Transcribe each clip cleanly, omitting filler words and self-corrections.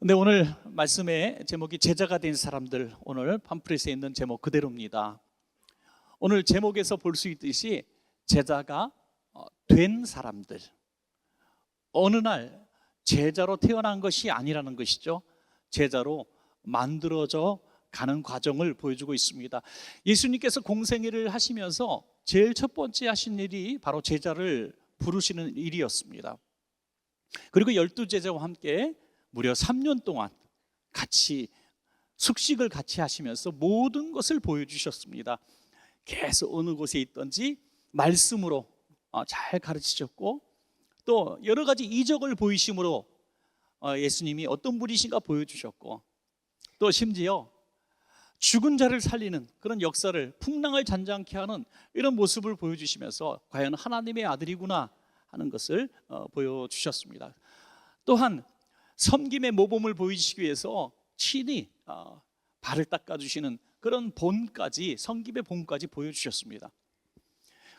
근데 오늘 말씀의 제목이 제자가 된 사람들, 오늘 팜플렛에 있는 제목 그대로입니다. 오늘 제목에서 볼 수 있듯이 제자가 된 사람들, 어느 날 제자로 태어난 것이 아니라는 것이죠. 제자로 만들어져 가는 과정을 보여주고 있습니다. 예수님께서 공생애를 하시면서 제일 첫 번째 하신 일이 바로 제자를 부르시는 일이었습니다. 그리고 12제자와 함께 무려 3년 동안 같이 숙식을 같이 하시면서 모든 것을 보여주셨습니다. 계속 어느 곳에 있든지 말씀으로 잘 가르치셨고, 또 여러 가지 이적을 보이심으로 예수님이 어떤 분이신가 보여주셨고, 또 심지어 죽은 자를 살리는 그런 역사를, 풍랑을 잔잔케 하는 이런 모습을 보여주시면서 과연 하나님의 아들이구나 하는 것을 보여주셨습니다. 또한 섬김의 모범을 보이시기 위해서 친히 발을 닦아주시는 그런 본까지, 섬김의 본까지 보여주셨습니다.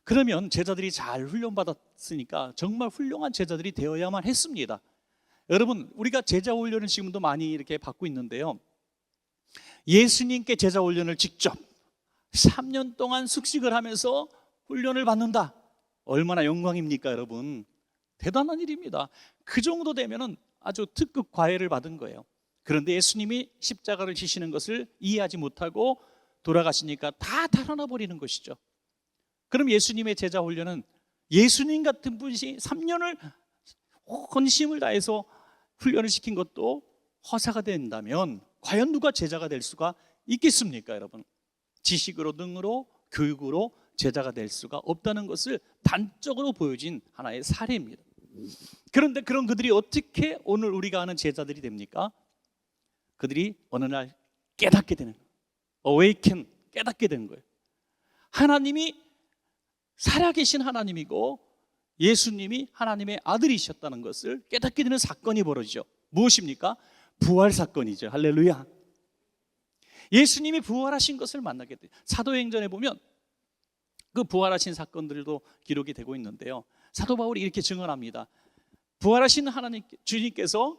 그러면 제자들이 잘 훈련받았으니까 정말 훌륭한 제자들이 되어야만 했습니다. 여러분, 우리가 제자 훈련을 지금도 많이 이렇게 받고 있는데요, 예수님께 제자 훈련을 직접 3년 동안 숙식을 하면서 훈련을 받는다, 얼마나 영광입니까 여러분. 대단한 일입니다. 그 정도 되면은 아주 특급 과외를 받은 거예요. 그런데 예수님이 십자가를 지시는 것을 이해하지 못하고 돌아가시니까 다 달아나 버리는 것이죠. 그럼 예수님의 제자 훈련은 예수님 같은 분이 3년을 헌심을 다해서 훈련을 시킨 것도 허사가 된다면 과연 누가 제자가 될 수가 있겠습니까 여러분? 지식으로, 능으로, 교육으로 제자가 될 수가 없다는 것을 단적으로 보여진 하나의 사례입니다. 그런데 그런 그들이 어떻게 오늘 우리가 아는 제자들이 됩니까? 그들이 어느 날 깨닫게 되는 거예요. awaken, 깨닫게 되는 거예요. 하나님이 살아계신 하나님이고 예수님이 하나님의 아들이셨다는 것을 깨닫게 되는 사건이 벌어지죠. 무엇입니까? 부활 사건이죠. 할렐루야. 예수님이 부활하신 것을 만나게 돼요. 사도행전에 보면 그 부활하신 사건들도 기록이 되고 있는데요, 사도 바울이 이렇게 증언합니다. 부활하신 하나님 주님께서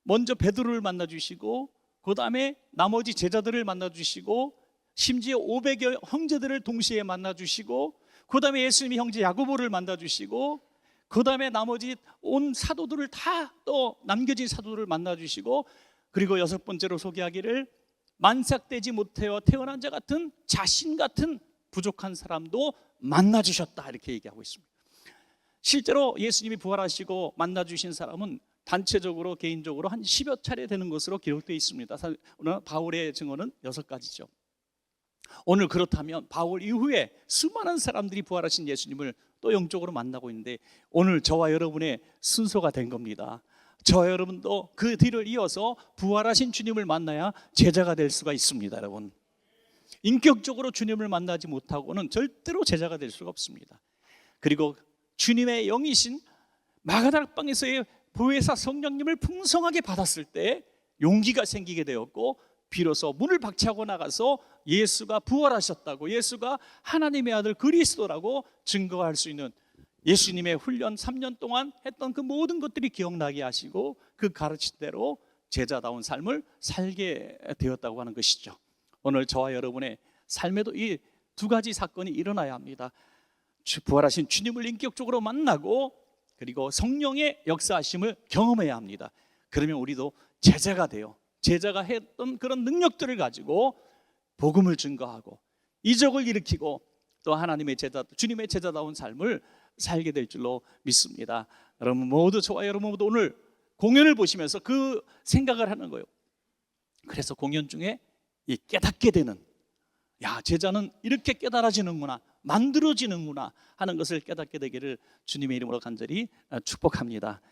먼저 베드로를 만나주시고, 그 다음에 나머지 제자들을 만나주시고, 심지어 500여 형제들을 동시에 만나주시고, 그 다음에 예수님이 형제 야고보를 만나주시고, 그 다음에 나머지 온 사도들을 다 또 남겨진 사도들을 만나주시고, 그리고 6번째로 소개하기를 만삭되지 못하여 태어난 자 같은 자신 같은 부족한 사람도 만나주셨다, 이렇게 얘기하고 있습니다. 실제로 예수님이 부활하시고 만나주신 사람은 단체적으로, 개인적으로 한 10여 차례 되는 것으로 기록되어 있습니다. 바울의 증언은 6가지죠. 오늘 그렇다면 바울 이후에 수많은 사람들이 부활하신 예수님을 또 영적으로 만나고 있는데, 오늘 저와 여러분의 순서가 된 겁니다. 저와 여러분도 그 뒤를 이어서 부활하신 주님을 만나야 제자가 될 수가 있습니다. 여러분, 인격적으로 주님을 만나지 못하고는 절대로 제자가 될 수가 없습니다. 그리고 주님의 영이신 마가다락방에서의 보혜사 성령님을 풍성하게 받았을 때 용기가 생기게 되었고, 비로소 문을 박차고 나가서 예수가 부활하셨다고, 예수가 하나님의 아들 그리스도라고 증거할 수 있는 예수님의 훈련 3년 동안 했던 그 모든 것들이 기억나게 하시고 그 가르침대로 제자다운 삶을 살게 되었다고 하는 것이죠. 오늘 저와 여러분의 삶에도 이 2가지 사건이 일어나야 합니다. 부활하신 주님을 인격적으로 만나고, 그리고 성령의 역사하심을 경험해야 합니다. 그러면 우리도 제자가 돼요. 제자가 했던 그런 능력들을 가지고 복음을 증거하고 이적을 일으키고 또 하나님의 제자, 주님의 제자다운 삶을 살게 될 줄로 믿습니다. 여러분 모두, 저와 여러분 모두 오늘 공연을 보시면서 그 생각을 하는 거예요. 그래서 공연 중에 이 깨닫게 되는, 야, 제자는 이렇게 깨달아지는구나, 만들어지는구나 하는 것을 깨닫게 되기를 주님의 이름으로 간절히 축복합니다.